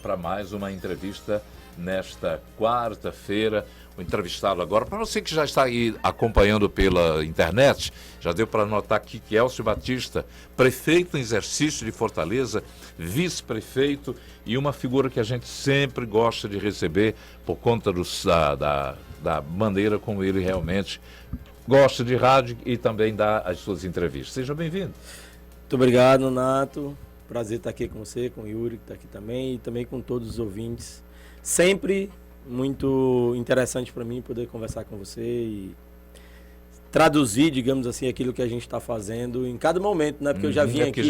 para mais uma entrevista nesta quarta-feira. O entrevistado agora, para você que já está aí acompanhando pela internet, já deu para notar aqui que Elcio Batista, prefeito em exercício de Fortaleza, vice-prefeito e uma figura que a gente sempre gosta de receber por conta da maneira como ele realmente gosta de rádio e também dá as suas entrevistas. Seja bem-vindo. Muito obrigado, Nato. Prazer estar aqui com você, com o Yuri, que está aqui também, e também com todos os ouvintes. Sempre muito interessante para mim poder conversar com você e traduzir, digamos assim, aquilo que a gente está fazendo em cada momento, né? Porque eu já vim aqui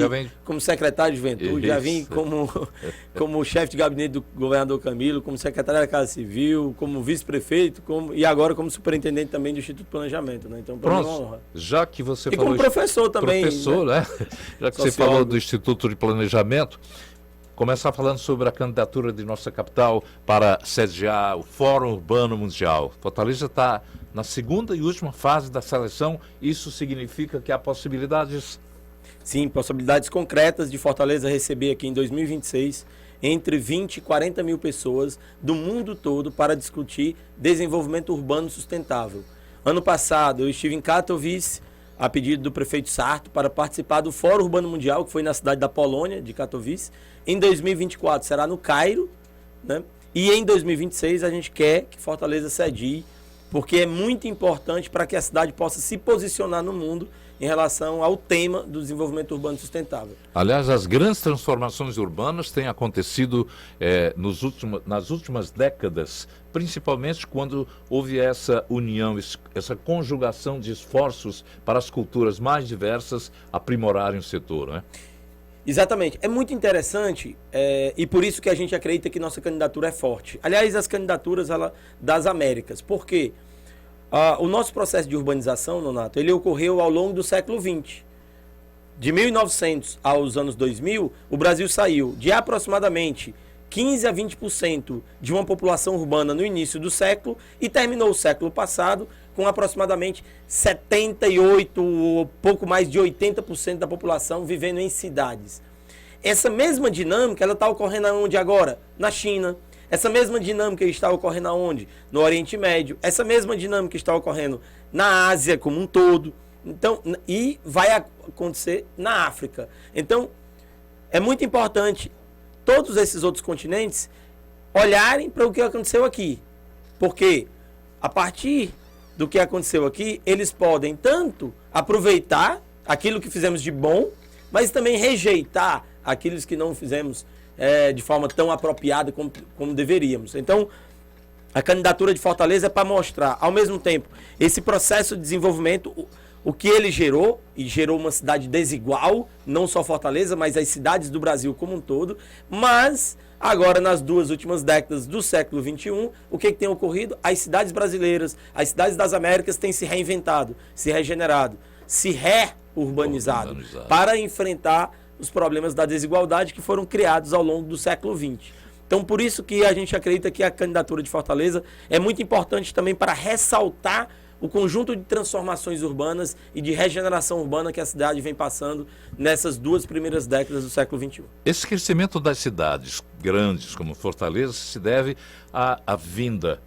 como secretário de Juventude, já vim como chefe de gabinete do governador Camilo, como secretário da Casa Civil, como vice-prefeito e agora como superintendente também do Instituto de Planejamento, né? Então, para mim é uma honra. Já que você falou... E como professor também. Professor, né? Já que você falou do Instituto de Planejamento, começar falando sobre a candidatura de nossa capital para sediar o Fórum Urbano Mundial. Fortaleza está na segunda e última fase da seleção. Isso significa que há possibilidades? Sim, possibilidades concretas de Fortaleza receber aqui em 2026 entre 20 e 40 mil pessoas do mundo todo para discutir desenvolvimento urbano sustentável. Ano passado eu estive em Katowice, a pedido do prefeito Sarto, para participar do Fórum Urbano Mundial, que foi na cidade da Polônia, de Katowice. Em 2024 será no Cairo, né? E em 2026 a gente quer que Fortaleza sedie, porque é muito importante para que a cidade possa se posicionar no mundo em relação ao tema do desenvolvimento urbano sustentável. Aliás, as grandes transformações urbanas têm acontecido nas últimas décadas, principalmente quando houve essa união, essa conjugação de esforços para as culturas mais diversas aprimorarem o setor, né? Exatamente. É muito interessante e por isso que a gente acredita que nossa candidatura é forte. Aliás, as candidaturas das Américas. Por quê? O nosso processo de urbanização, Nonato, ele ocorreu ao longo do século XX. De 1900 aos anos 2000, o Brasil saiu de aproximadamente 15 a 20% de uma população urbana no início do século e terminou o século passado com aproximadamente 78, ou pouco mais de 80% da população vivendo em cidades. Essa mesma dinâmica ela está ocorrendo aonde agora? Na China. Essa mesma dinâmica está ocorrendo aonde? No Oriente Médio. Essa mesma dinâmica está ocorrendo na Ásia como um todo. Então, e vai acontecer na África. Então, é muito importante todos esses outros continentes olharem para o que aconteceu aqui. Porque, a partir do que aconteceu aqui, eles podem tanto aproveitar aquilo que fizemos de bom, mas também rejeitar aquilo que não fizemos de forma tão apropriada como deveríamos. Então, a candidatura de Fortaleza é para mostrar, ao mesmo tempo, esse processo de desenvolvimento, o que ele gerou, e gerou uma cidade desigual, não só Fortaleza, mas as cidades do Brasil como um todo, mas agora, nas duas últimas décadas do século XXI, o que tem ocorrido? As cidades brasileiras, as cidades das Américas têm se reinventado, se regenerado, se reurbanizado para enfrentar os problemas da desigualdade que foram criados ao longo do século XX. Então, por isso que a gente acredita que a candidatura de Fortaleza é muito importante também para ressaltar o conjunto de transformações urbanas e de regeneração urbana que a cidade vem passando nessas duas primeiras décadas do século XXI. Esse crescimento das cidades grandes como Fortaleza se deve à vinda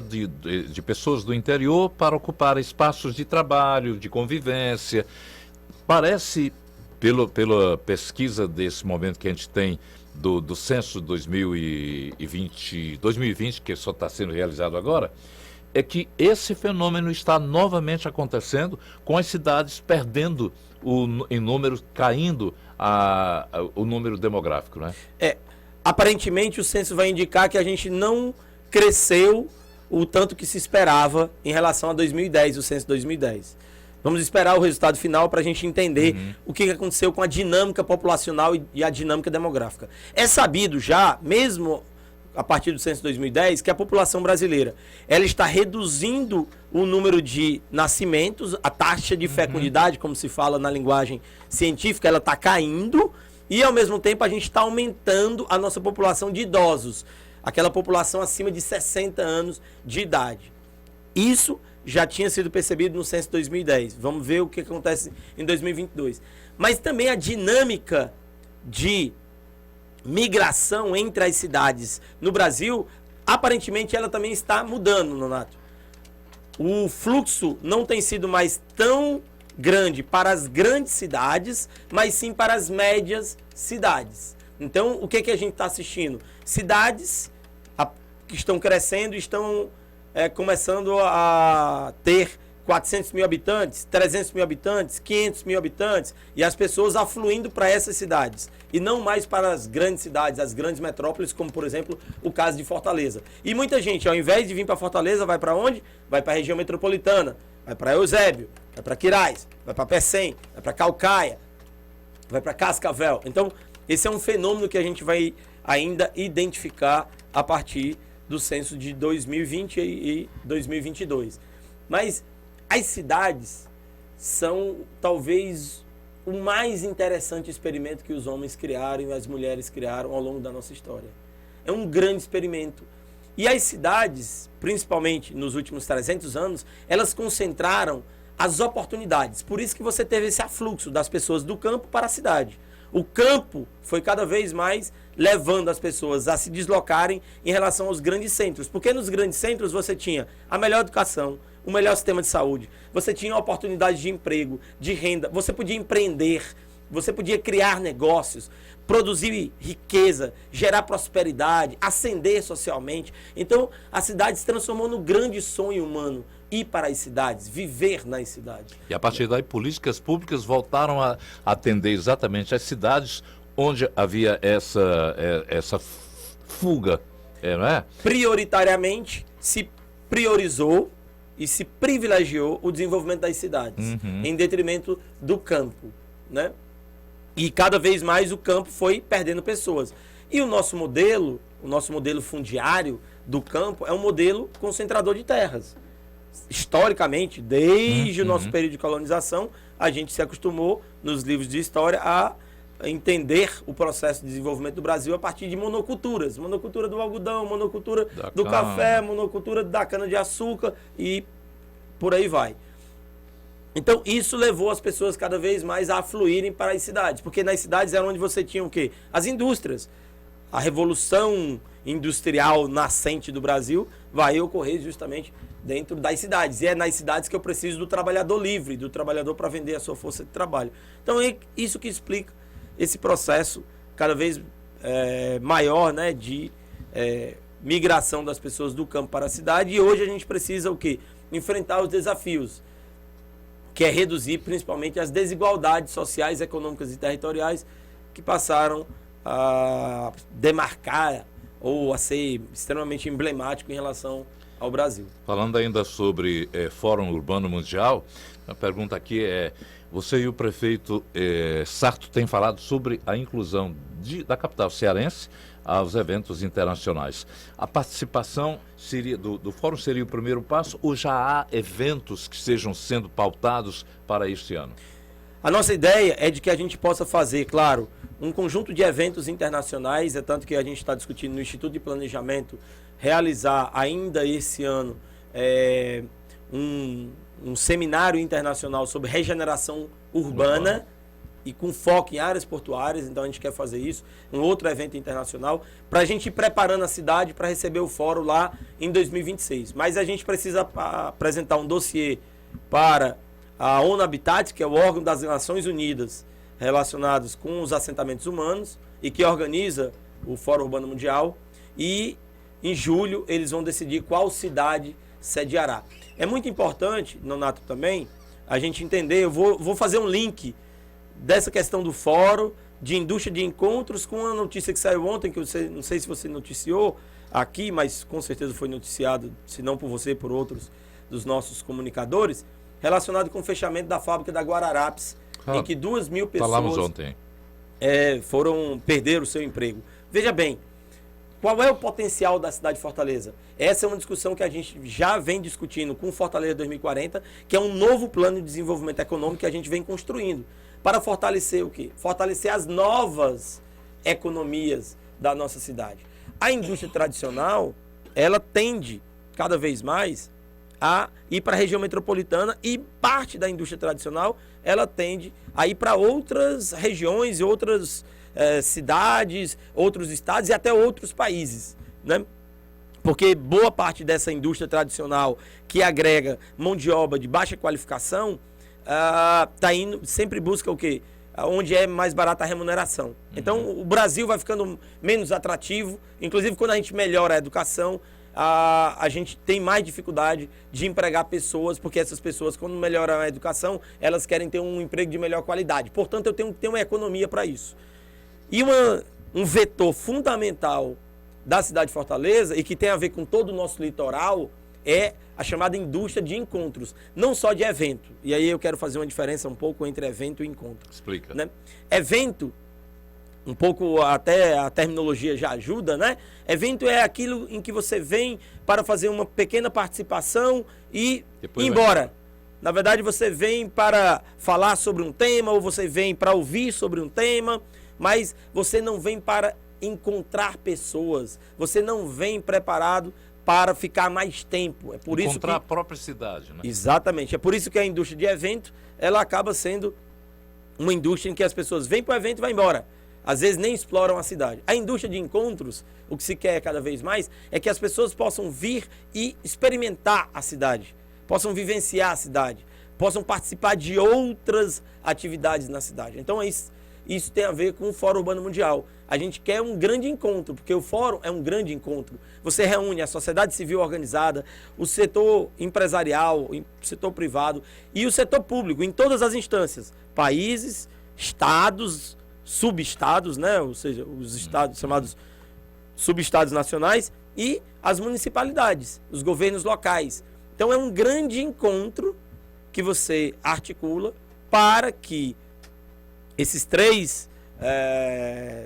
de pessoas do interior para ocupar espaços de trabalho, de convivência. Parece, pela pesquisa desse momento que a gente tem do censo 2020, que só está sendo realizado agora, é que esse fenômeno está novamente acontecendo, com as cidades perdendo em número, caindo o número demográfico, né? Aparentemente o censo vai indicar que a gente não cresceu o tanto que se esperava em relação a 2010, o censo 2010. Vamos esperar o resultado final para a gente entender o que aconteceu com a dinâmica populacional e a dinâmica demográfica. É sabido já, mesmo a partir do censo 2010, que a população brasileira ela está reduzindo o número de nascimentos, a taxa de fecundidade, como se fala na linguagem científica, ela está caindo e, ao mesmo tempo, a gente está aumentando a nossa população de idosos, aquela população acima de 60 anos de idade. Isso já tinha sido percebido no censo 2010. Vamos ver o que acontece em 2022. Mas também a dinâmica de migração entre as cidades no Brasil, aparentemente ela também está mudando, Nonato. O fluxo não tem sido mais tão grande para as grandes cidades, mas sim para as médias cidades. Então, o que a gente está assistindo? Cidades que estão crescendo, estão começando a ter 400 mil habitantes, 300 mil habitantes, 500 mil habitantes, e as pessoas afluindo para essas cidades, e não mais para as grandes cidades, as grandes metrópoles, como, por exemplo, o caso de Fortaleza. E muita gente, ao invés de vir para Fortaleza, vai para onde? Vai para a região metropolitana, vai para Eusébio, vai para Quirais, vai para Pecém, vai para Caucaia, vai para Cascavel. Então, esse é um fenômeno que a gente vai ainda identificar a partir do censo de 2020 e 2022. Mas as cidades são talvez o mais interessante experimento que os homens criaram e as mulheres criaram ao longo da nossa história. É um grande experimento. E as cidades, principalmente nos últimos 300 anos, elas concentraram as oportunidades. Por isso que você teve esse afluxo das pessoas do campo para a cidade. O campo foi cada vez mais levando as pessoas a se deslocarem em relação aos grandes centros. Porque nos grandes centros você tinha a melhor educação, o melhor sistema de saúde, você tinha oportunidade de emprego, de renda, você podia empreender, você podia criar negócios, produzir riqueza, gerar prosperidade, ascender socialmente. Então, a cidade se transformou no grande sonho humano, ir para as cidades, viver nas cidades. E a partir daí, políticas públicas voltaram a atender exatamente as cidades onde havia essa fuga, não é? Prioritariamente, se priorizou e se privilegiou o desenvolvimento das cidades, em detrimento do campo, né? E cada vez mais o campo foi perdendo pessoas. E o nosso modelo fundiário do campo é um modelo concentrador de terras. Historicamente, desde o nosso período de colonização, a gente se acostumou, nos livros de história, a entender o processo de desenvolvimento do Brasil a partir de monoculturas. Monocultura do algodão, monocultura do café, monocultura da cana-de-açúcar e por aí vai. Então, isso levou as pessoas cada vez mais a afluírem para as cidades, porque nas cidades era onde você tinha o quê? As indústrias. A revolução industrial nascente do Brasil vai ocorrer justamente dentro das cidades. E é nas cidades que eu preciso do trabalhador livre, do trabalhador para vender a sua força de trabalho. Então, é isso que explica esse processo cada vez maior, né, de migração das pessoas do campo para a cidade. E hoje a gente precisa o quê? Enfrentar os desafios, que é reduzir principalmente as desigualdades sociais, econômicas e territoriais que passaram a demarcar ou a ser extremamente emblemático em relação ao Brasil. Falando ainda sobre Fórum Urbano Mundial, a pergunta aqui é: você e o prefeito Sarto têm falado sobre a inclusão da capital cearense aos eventos internacionais. A participação do Fórum seria o primeiro passo ou já há eventos que estejam sendo pautados para este ano? A nossa ideia é de que a gente possa fazer, claro, um conjunto de eventos internacionais, é tanto que a gente está discutindo no Instituto de Planejamento realizar ainda esse ano um seminário internacional sobre regeneração urbana e com foco em áreas portuárias. Então a gente quer fazer isso, um outro evento internacional, para a gente ir preparando a cidade para receber o fórum lá em 2026. Mas a gente precisa apresentar um dossiê para a ONU Habitat, que é o órgão das Nações Unidas relacionados com os assentamentos humanos e que organiza o Fórum Urbano Mundial, e em julho eles vão decidir qual cidade sediará. É muito importante, Nonato, também, a gente entender, eu vou fazer um link dessa questão do fórum, de indústria de encontros, com a notícia que saiu ontem, que você, não sei se você noticiou aqui, mas com certeza foi noticiado, se não por você, por outros dos nossos comunicadores, relacionado com o fechamento da fábrica da Guararapes, em que 2.000 pessoas falamos ontem. Perderam o seu emprego. Veja bem, qual é o potencial da cidade de Fortaleza? Essa é uma discussão que a gente já vem discutindo com o Fortaleza 2040, que é um novo plano de desenvolvimento econômico que a gente vem construindo para fortalecer o quê? Fortalecer as novas economias da nossa cidade. A indústria tradicional, ela tende cada vez mais a ir para a região metropolitana, e parte da indústria tradicional ela tende a ir para outras regiões e outras cidades, outros estados e até outros países, né? Porque boa parte dessa indústria tradicional que agrega mão de obra de baixa qualificação, sempre busca o quê? Onde é mais barata a remuneração. Então, o Brasil vai ficando menos atrativo. Inclusive, quando a gente melhora a educação, a gente tem mais dificuldade de empregar pessoas, porque essas pessoas, quando melhoram a educação, elas querem ter um emprego de melhor qualidade. Portanto, eu tenho que ter uma economia para isso. E um vetor fundamental da cidade de Fortaleza, e que tem a ver com todo o nosso litoral, é a chamada indústria de encontros, não só de evento. E aí eu quero fazer uma diferença um pouco entre evento e encontro. Explica. Né? Evento, um pouco até a terminologia já ajuda, né? Evento é aquilo em que você vem para fazer uma pequena participação e ir embora. Na verdade, você vem para falar sobre um tema, ou você vem para ouvir sobre um tema, mas você não vem para encontrar pessoas, você não vem preparado para ficar mais tempo. É por isso encontrar a própria cidade, né? Exatamente. É por isso que a indústria de evento, ela acaba sendo uma indústria em que as pessoas vêm para o evento e vão embora. Às vezes nem exploram a cidade. A indústria de encontros, o que se quer cada vez mais, é que as pessoas possam vir e experimentar a cidade, possam vivenciar a cidade, possam participar de outras atividades na cidade. Então, isso tem a ver com o Fórum Urbano Mundial. A gente quer um grande encontro, porque o fórum é um grande encontro. Você reúne a sociedade civil organizada, o setor empresarial, o setor privado e o setor público, em todas as instâncias. Países, estados, subestados, né? Ou seja, os estados chamados subestados nacionais e as municipalidades, os governos locais. Então é um grande encontro que você articula para que esses três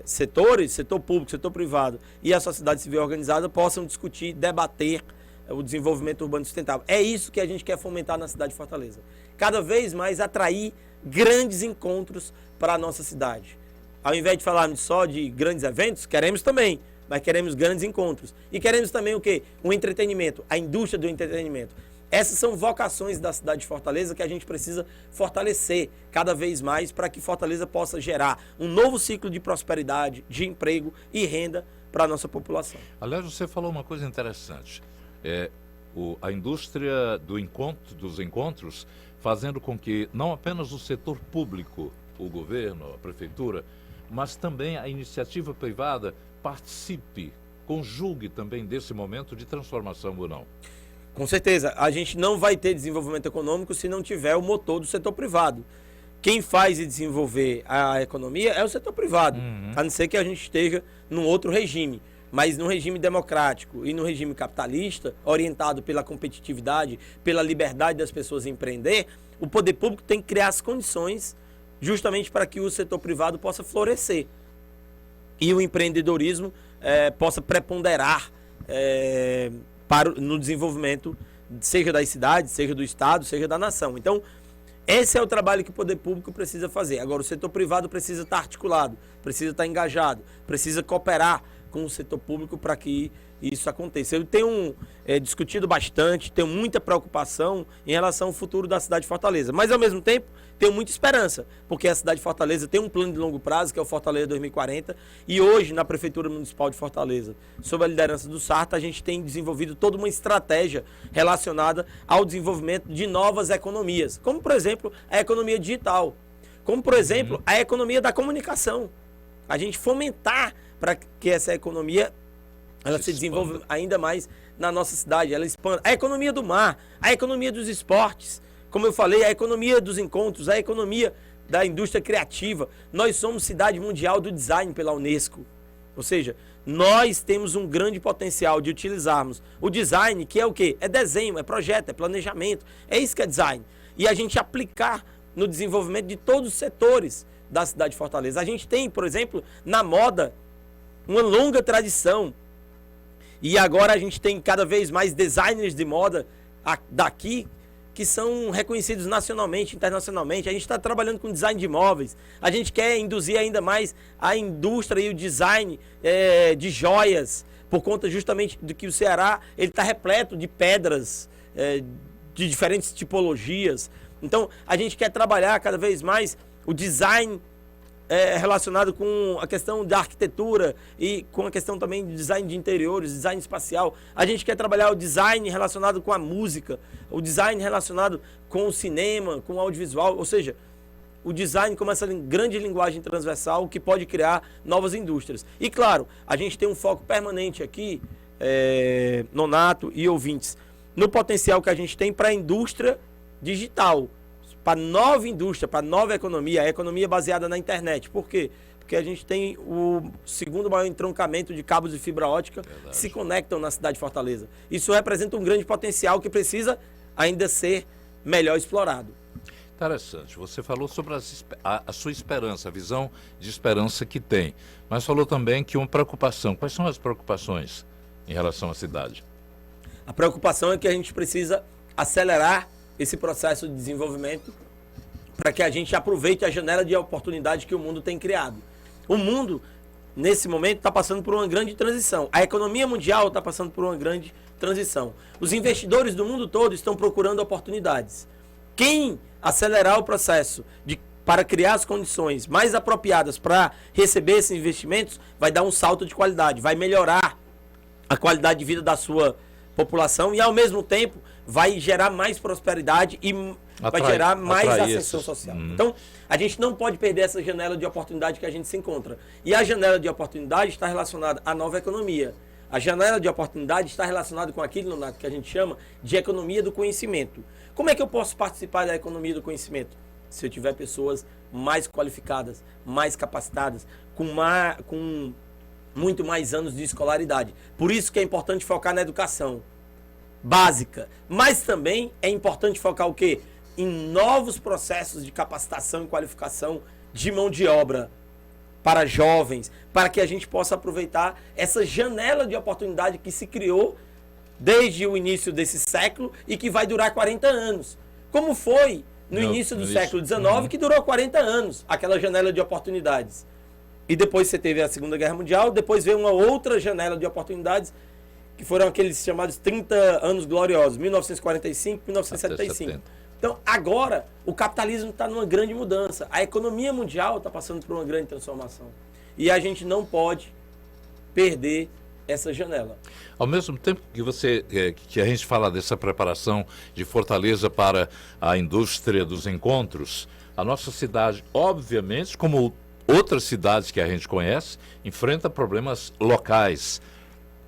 setores, setor público, setor privado e a sociedade civil organizada possam discutir, debater o desenvolvimento urbano sustentável. É isso que a gente quer fomentar na cidade de Fortaleza. Cada vez mais atrair grandes encontros para a nossa cidade. Ao invés de falarmos só de grandes eventos, queremos também, mas queremos grandes encontros. E queremos também o quê? O entretenimento, a indústria do entretenimento. Essas são vocações da cidade de Fortaleza que a gente precisa fortalecer cada vez mais para que Fortaleza possa gerar um novo ciclo de prosperidade, de emprego e renda para a nossa população. Aliás, você falou uma coisa interessante. A indústria dos encontros fazendo com que não apenas o setor público, o governo, a prefeitura, mas também a iniciativa privada participe, conjugue também desse momento de transformação ou não. Com certeza, a gente não vai ter desenvolvimento econômico se não tiver o motor do setor privado. Quem faz e desenvolver a economia é o setor privado, a não ser que a gente esteja num outro regime. Mas no regime democrático e no regime capitalista, orientado pela competitividade, pela liberdade das pessoas empreender, o poder público tem que criar as condições justamente para que o setor privado possa florescer e o empreendedorismo possa preponderar no desenvolvimento, seja das cidades, seja do estado, seja da nação. Então, esse é o trabalho que o poder público precisa fazer. Agora, o setor privado precisa estar articulado, precisa estar engajado, precisa cooperar com o setor público para que isso aconteça. Eu tenho discutido bastante, tenho muita preocupação em relação ao futuro da cidade de Fortaleza, mas ao mesmo tempo tenho muita esperança, porque a cidade de Fortaleza tem um plano de longo prazo, que é o Fortaleza 2040, e hoje na Prefeitura Municipal de Fortaleza, sob a liderança do Sarta, a gente tem desenvolvido toda uma estratégia relacionada ao desenvolvimento de novas economias, como por exemplo a economia digital, como por exemplo a economia da comunicação. A gente fomentar para que essa economia ela se desenvolva ainda mais na nossa cidade, ela expanda. A economia do mar, a economia dos esportes, como eu falei, a economia dos encontros, a economia da indústria criativa. Nós somos cidade mundial do design pela Unesco. Ou seja, nós temos um grande potencial de utilizarmos o design, que é o quê? É desenho, é projeto, é planejamento. É isso que é design. E a gente aplicar no desenvolvimento de todos os setores da cidade de Fortaleza. A gente tem, por exemplo, na moda, uma longa tradição. E agora a gente tem cada vez mais designers de moda daqui que são reconhecidos nacionalmente, internacionalmente. A gente está trabalhando com design de imóveis. A gente quer induzir ainda mais a indústria e o design de joias, por conta justamente do que o Ceará ele está repleto de pedras de diferentes tipologias. Então, a gente quer trabalhar cada vez mais o design relacionado com a questão da arquitetura e com a questão também de design de interiores, design espacial. A gente quer trabalhar o design relacionado com a música, o design relacionado com o cinema, com o audiovisual, ou seja, o design como essa grande linguagem transversal que pode criar novas indústrias. E claro, a gente tem um foco permanente aqui, Nonato e ouvintes, no potencial que a gente tem para a indústria digital, para nova indústria, para nova economia, a economia baseada na internet. Por quê? Porque a gente tem o segundo maior entroncamento de cabos de fibra ótica que se conectam na cidade de Fortaleza. Isso representa um grande potencial que precisa ainda ser melhor explorado. Interessante. Você falou sobre a sua esperança, a visão de esperança que tem, mas falou também que uma preocupação. Quais são as preocupações em relação à cidade? A preocupação é que a gente precisa acelerar esse processo de desenvolvimento para que a gente aproveite a janela de oportunidade que o mundo tem criado. O mundo, nesse momento, está passando por uma grande transição. A economia mundial está passando por uma grande transição. Os investidores do mundo todo estão procurando oportunidades. Quem acelerar o processo para criar as condições mais apropriadas para receber esses investimentos vai dar um salto de qualidade, vai melhorar a qualidade de vida da sua população e, ao mesmo tempo, vai gerar mais prosperidade e vai gerar mais ascensão social. Então, a gente não pode perder essa janela de oportunidade que a gente se encontra. E a janela de oportunidade está relacionada à nova economia. A janela de oportunidade está relacionada com aquilo, Leonardo, que a gente chama de economia do conhecimento. Como é que eu posso participar da economia do conhecimento? Se eu tiver pessoas mais qualificadas, mais capacitadas, com muito mais anos de escolaridade. Por isso que é importante focar na educação básica. Mas também é importante focar o quê? Em novos processos de capacitação e qualificação de mão de obra para jovens, para que a gente possa aproveitar essa janela de oportunidade que se criou desde o início desse século e que vai durar 40 anos. Como foi no início do século XIX, que durou 40 anos, aquela janela de oportunidades. E depois você teve a Segunda Guerra Mundial, depois veio uma outra janela de oportunidades, que foram aqueles chamados 30 anos gloriosos, 1945, 1975. Então, agora, o capitalismo está numa grande mudança. A economia mundial está passando por uma grande transformação. E a gente não pode perder essa janela. Ao mesmo tempo que a gente fala dessa preparação de Fortaleza para a indústria dos encontros, a nossa cidade, obviamente, como outras cidades que a gente conhece, enfrenta problemas locais.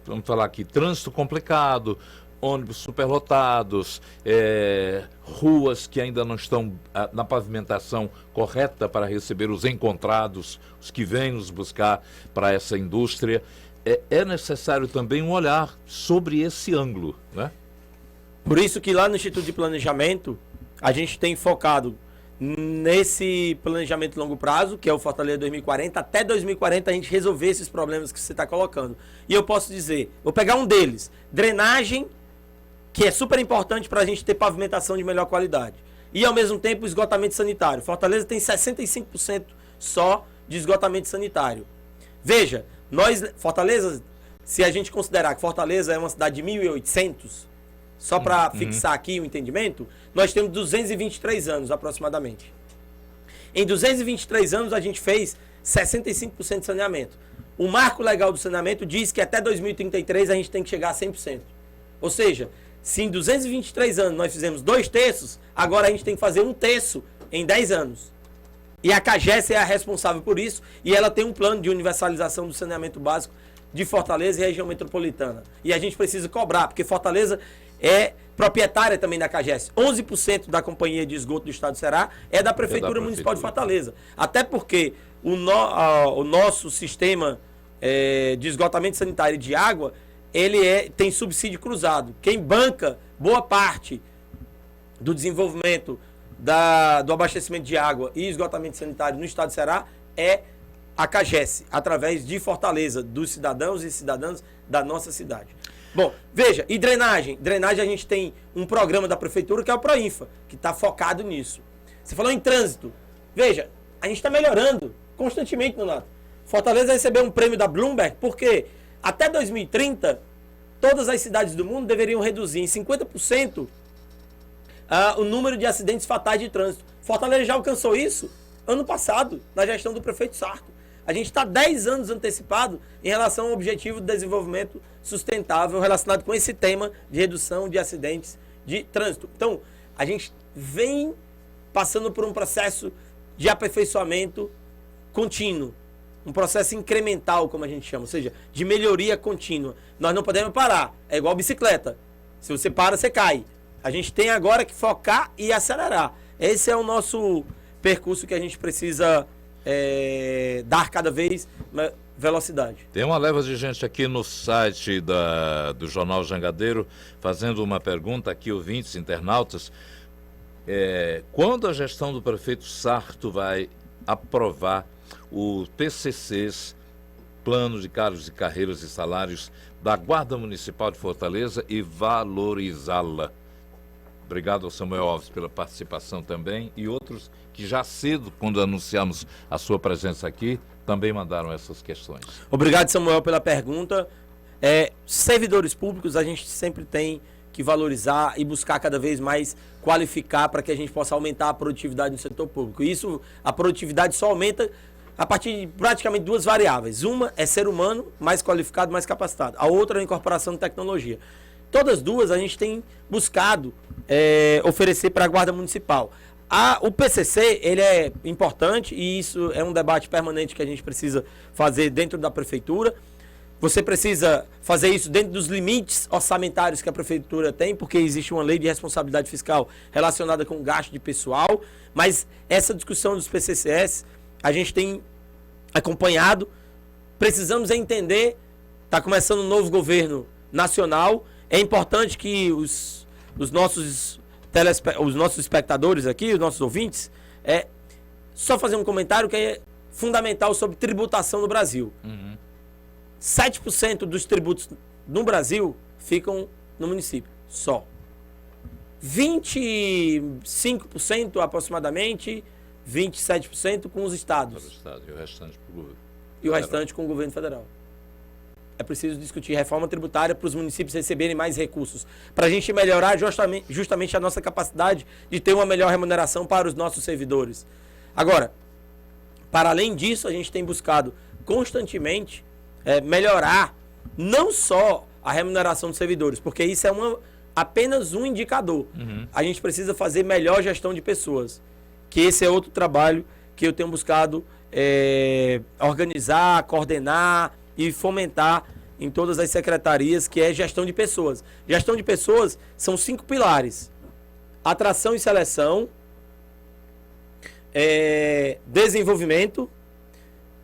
Vamos falar aqui, trânsito complicado, ônibus superlotados, ruas que ainda não estão na pavimentação correta para receber os encontrados, os que vêm nos buscar para essa indústria. É necessário também um olhar sobre esse ângulo, né? Por isso que lá no Instituto de Planejamento, a gente tem focado nesse planejamento de longo prazo, que é o Fortaleza 2040, até 2040 a gente resolver esses problemas que você está colocando. E eu posso dizer, vou pegar um deles, drenagem, que é super importante para a gente ter pavimentação de melhor qualidade. E ao mesmo tempo esgotamento sanitário. Fortaleza tem 65% só de esgotamento sanitário. Veja, Fortaleza, se a gente considerar que Fortaleza é uma cidade de 1.800, só para fixar aqui o entendimento, nós temos 223 anos aproximadamente. Em 223 anos a gente fez 65% de saneamento. O marco legal do saneamento diz que até 2033 a gente tem que chegar a 100%. Ou seja, se em 223 anos nós fizemos 2/3, agora a gente tem que fazer 1/3 em 10 anos. E a CAGES é a responsável por isso e ela tem um plano de universalização do saneamento básico de Fortaleza e região metropolitana. E a gente precisa cobrar, porque Fortaleza é proprietária também da CAGES. 11% da companhia de esgoto do estado do Ceará é da Prefeitura Municipal de Fortaleza. Até porque o nosso sistema de esgotamento sanitário e de água, ele tem subsídio cruzado. Quem banca boa parte do desenvolvimento do abastecimento de água e esgotamento sanitário no estado do Ceará é a CAGES, através de Fortaleza, dos cidadãos e cidadãs da nossa cidade. Bom, veja, e drenagem? Drenagem a gente tem um programa da prefeitura que é o PROINFA, que está focado nisso. Você falou em trânsito. Veja, a gente está melhorando constantemente, Nonato. Fortaleza recebeu um prêmio da Bloomberg, porque até 2030, todas as cidades do mundo deveriam reduzir em 50% o número de acidentes fatais de trânsito. Fortaleza já alcançou isso ano passado, na gestão do prefeito Sarto. A gente está 10 anos antecipado em relação ao objetivo de desenvolvimento sustentável relacionado com esse tema de redução de acidentes de trânsito. Então, a gente vem passando por um processo de aperfeiçoamento contínuo, um processo incremental, como a gente chama, ou seja, de melhoria contínua. Nós não podemos parar, é igual bicicleta. Se você para, você cai. A gente tem agora que focar e acelerar. Esse é o nosso percurso que a gente precisa dar cada vez mais velocidade. Tem uma leva de gente aqui no site do Jornal Jangadeiro fazendo uma pergunta aqui, ouvintes, internautas. Quando a gestão do prefeito Sarto vai aprovar o PCCs, Plano de Cargos e Carreiras e Salários da Guarda Municipal de Fortaleza, e valorizá-la? Obrigado ao Samuel Alves pela participação também, e outros que já cedo, quando anunciamos a sua presença aqui, também mandaram essas questões. Obrigado, Samuel, pela pergunta. Servidores públicos a gente sempre tem que valorizar e buscar cada vez mais qualificar para que a gente possa aumentar a produtividade no setor público. E isso, a produtividade só aumenta a partir de praticamente duas variáveis. Uma é ser humano mais qualificado, mais capacitado. A outra é a incorporação de tecnologia. Todas duas a gente tem buscado oferecer para a Guarda Municipal. O PCC, ele é importante e isso é um debate permanente que a gente precisa fazer dentro da prefeitura. Você precisa fazer isso dentro dos limites orçamentários que a prefeitura tem, porque existe uma lei de responsabilidade fiscal relacionada com o gasto de pessoal, mas essa discussão dos PCCS a gente tem acompanhado. Precisamos entender, está começando um novo governo nacional, é importante que os nossos espectadores aqui, os nossos ouvintes, só fazer um comentário que é fundamental sobre tributação no Brasil. 7% dos tributos no Brasil ficam no município, só. 25% aproximadamente, 27% com os estados. E o restante para o governo. E o restante com o governo federal. É preciso discutir reforma tributária para os municípios receberem mais recursos, para a gente melhorar justamente a nossa capacidade de ter uma melhor remuneração para os nossos servidores. Agora, para além disso, a gente tem buscado constantemente melhorar não só a remuneração dos servidores, porque isso é apenas um indicador. A gente precisa fazer melhor gestão de pessoas, que esse é outro trabalho que eu tenho buscado organizar, coordenar e fomentar em todas as secretarias, que é gestão de pessoas. Gestão de pessoas são 5 pilares: atração e seleção, desenvolvimento,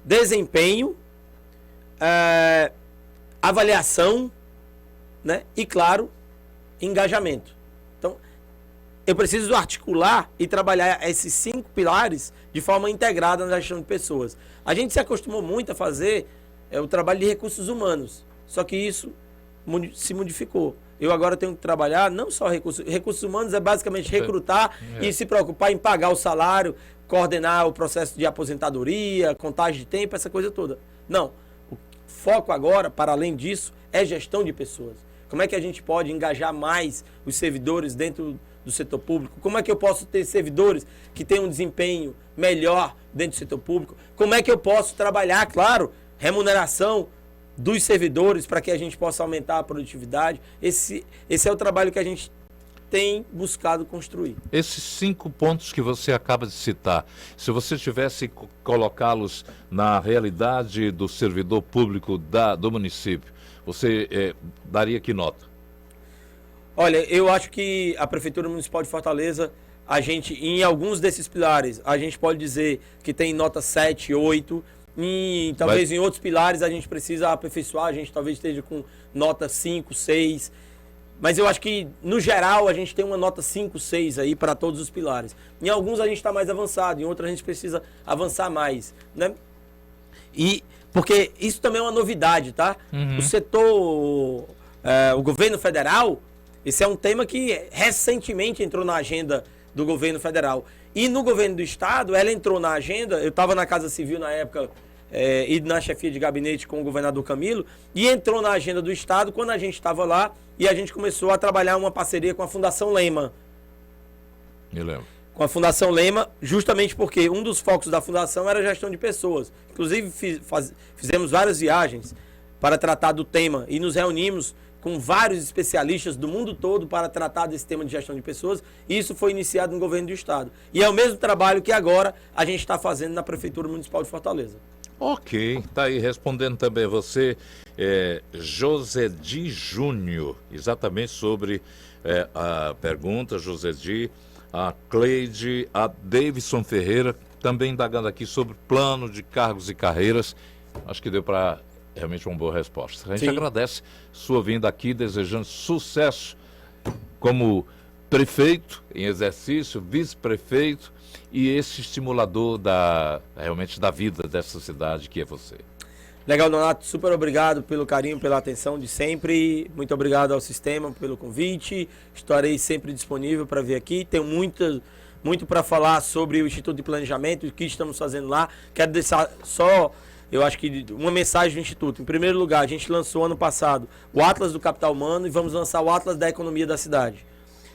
desempenho, avaliação, né? E, claro, engajamento. Então, eu preciso articular e trabalhar esses 5 pilares de forma integrada na gestão de pessoas. A gente se acostumou muito a fazer o trabalho de recursos humanos, só que isso se modificou. Eu agora tenho que trabalhar não só recursos humanos, é basicamente recrutar e se preocupar em pagar o salário, coordenar o processo de aposentadoria, contagem de tempo, essa coisa toda. Não. O foco agora, para além disso, é gestão de pessoas. Como é que a gente pode engajar mais os servidores dentro do setor público? Como é que eu posso ter servidores que tenham um desempenho melhor dentro do setor público? Como é que eu posso trabalhar, claro, remuneração dos servidores para que a gente possa aumentar a produtividade? Esse é o trabalho que a gente tem buscado construir. Esses 5 pontos que você acaba de citar, se você tivesse colocá-los na realidade do servidor público do município, você daria que nota? Olha, eu acho que a Prefeitura Municipal de Fortaleza, em alguns desses pilares, a gente pode dizer que tem nota 7, 8, e talvez em outros pilares a gente precisa aperfeiçoar, a gente talvez esteja com nota 5, 6, mas eu acho que no geral a gente tem uma nota 5, 6 aí para todos os pilares. Em alguns a gente está mais avançado, em outros a gente precisa avançar mais, né? E porque isso também é uma novidade, tá? O setor, o governo federal, esse é um tema que recentemente entrou na agenda do governo federal. E no governo do estado, ela entrou na agenda, eu estava na Casa Civil na época, e na chefia de gabinete com o governador Camilo, e entrou na agenda do estado quando a gente estava lá, e a gente começou a trabalhar uma parceria com a Fundação Lehman. Me lembro. com a Fundação Lema, justamente porque um dos focos da Fundação era a gestão de pessoas. Inclusive, fizemos várias viagens para tratar do tema e nos reunimos com vários especialistas do mundo todo para tratar desse tema de gestão de pessoas. E isso foi iniciado no governo do Estado. E é o mesmo trabalho que agora a gente está fazendo na Prefeitura Municipal de Fortaleza. Ok, está aí respondendo também você, Josedi Júnior, exatamente sobre a pergunta, Josedi, a Cleide, a Davidson Ferreira, também indagando aqui sobre plano de cargos e carreiras. Acho que deu para realmente uma boa resposta. A gente agradece sua vinda aqui, desejando sucesso como prefeito em exercício, vice-prefeito e esse estimulador realmente da vida dessa cidade que é você. Legal, Nonato, super obrigado pelo carinho, pela atenção de sempre. Muito obrigado ao sistema pelo convite. Estarei sempre disponível para vir aqui. Tenho muito para falar sobre o Instituto de Planejamento, o que estamos fazendo lá. Quero deixar só, eu acho que uma mensagem do Instituto. Em primeiro lugar, a gente lançou ano passado o Atlas do Capital Humano e vamos lançar o Atlas da Economia da Cidade.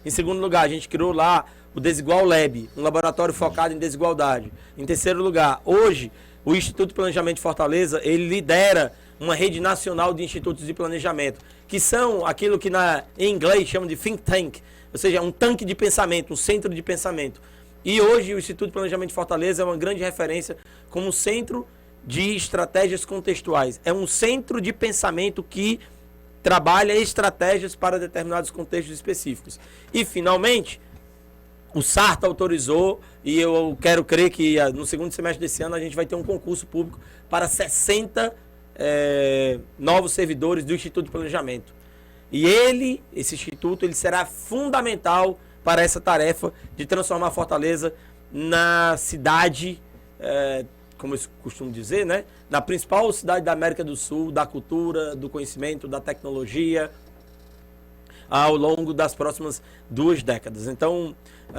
Em segundo lugar, a gente criou lá o Desigual Lab, um laboratório focado em desigualdade. Em terceiro lugar, hoje, o Instituto de Planejamento de Fortaleza, ele lidera uma rede nacional de institutos de planejamento, que são aquilo que em inglês chamam de think tank, ou seja, um tanque de pensamento, um centro de pensamento. E hoje o Instituto de Planejamento de Fortaleza é uma grande referência como centro de estratégias contextuais. É um centro de pensamento que trabalha estratégias para determinados contextos específicos. E, finalmente, o SART autorizou, e eu quero crer que no segundo semestre desse ano a gente vai ter um concurso público para 60 novos servidores do Instituto de Planejamento. E esse instituto, ele será fundamental para essa tarefa de transformar Fortaleza na cidade, como eu costumo dizer, né? Na principal cidade da América do Sul, da cultura, do conhecimento, da tecnologia, ao longo das próximas 2 décadas. Então,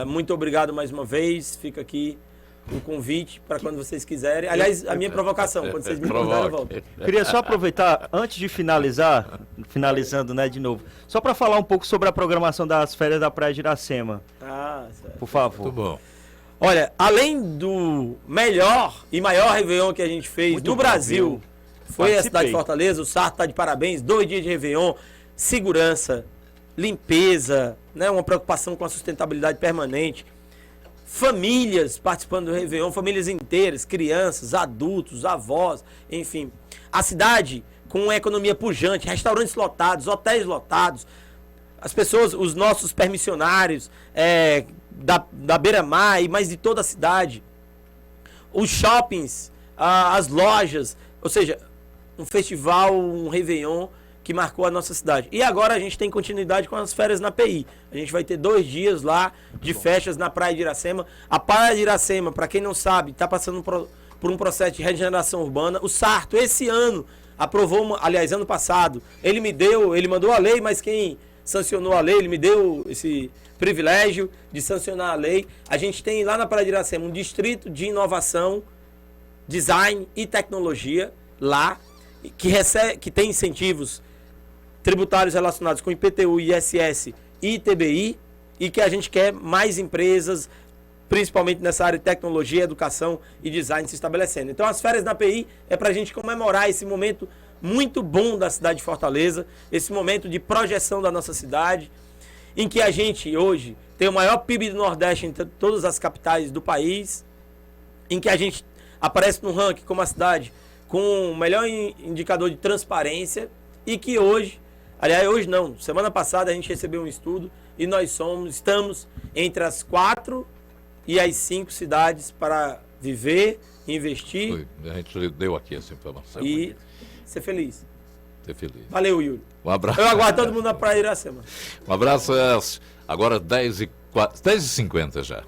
muito obrigado mais uma vez. Fica aqui o convite para quando vocês quiserem. Aliás, a minha provocação, quando vocês me convidarem, eu volto. Queria só aproveitar, antes de finalizando, né, de novo, só para falar um pouco sobre a programação das férias da Praia de Iracema. Certo. Por favor. Muito bom. Olha, além do melhor e maior Réveillon que a gente fez Muito no bom, Brasil, viu? foi a cidade de Fortaleza. O SART está de parabéns, 2 dias de Réveillon, segurança, limpeza, né, uma preocupação com a sustentabilidade permanente, famílias participando do Réveillon, famílias inteiras, crianças, adultos, avós, enfim. A cidade com uma economia pujante, restaurantes lotados, hotéis lotados, as pessoas, os nossos permissionários da Beira-Mar e mais de toda a cidade, os shoppings, as lojas, ou seja, um festival, um Réveillon que marcou a nossa cidade. E agora a gente tem continuidade com as férias na PI. A gente vai ter 2 dias lá de festas na Praia de Iracema. A Praia de Iracema, para quem não sabe, está passando por um processo de regeneração urbana. O Sarto, esse ano, aprovou, aliás, ano passado, ele mandou a lei, mas quem sancionou a lei, ele me deu esse privilégio de sancionar a lei. A gente tem lá na Praia de Iracema um distrito de inovação, design e tecnologia lá, que tem incentivos tributários relacionados com IPTU, ISS e ITBI, e que a gente quer mais empresas, principalmente nessa área de tecnologia, educação e design se estabelecendo. Então as férias na PI é para a gente comemorar esse momento muito bom da cidade de Fortaleza, esse momento de projeção da nossa cidade, em que a gente hoje tem o maior PIB do Nordeste entre todas as capitais do país, em que a gente aparece no ranking como a cidade com o melhor indicador de transparência e que hoje, aliás, hoje não, semana passada a gente recebeu um estudo e nós estamos entre as 4 e as 5 cidades para viver, investir. A gente deu aqui essa informação. E ser feliz. Ser feliz. Valeu, Yuri. Um abraço. Eu aguardo todo mundo na Praia de Iracema. Um abraço, Elcio. Agora 10h50 já.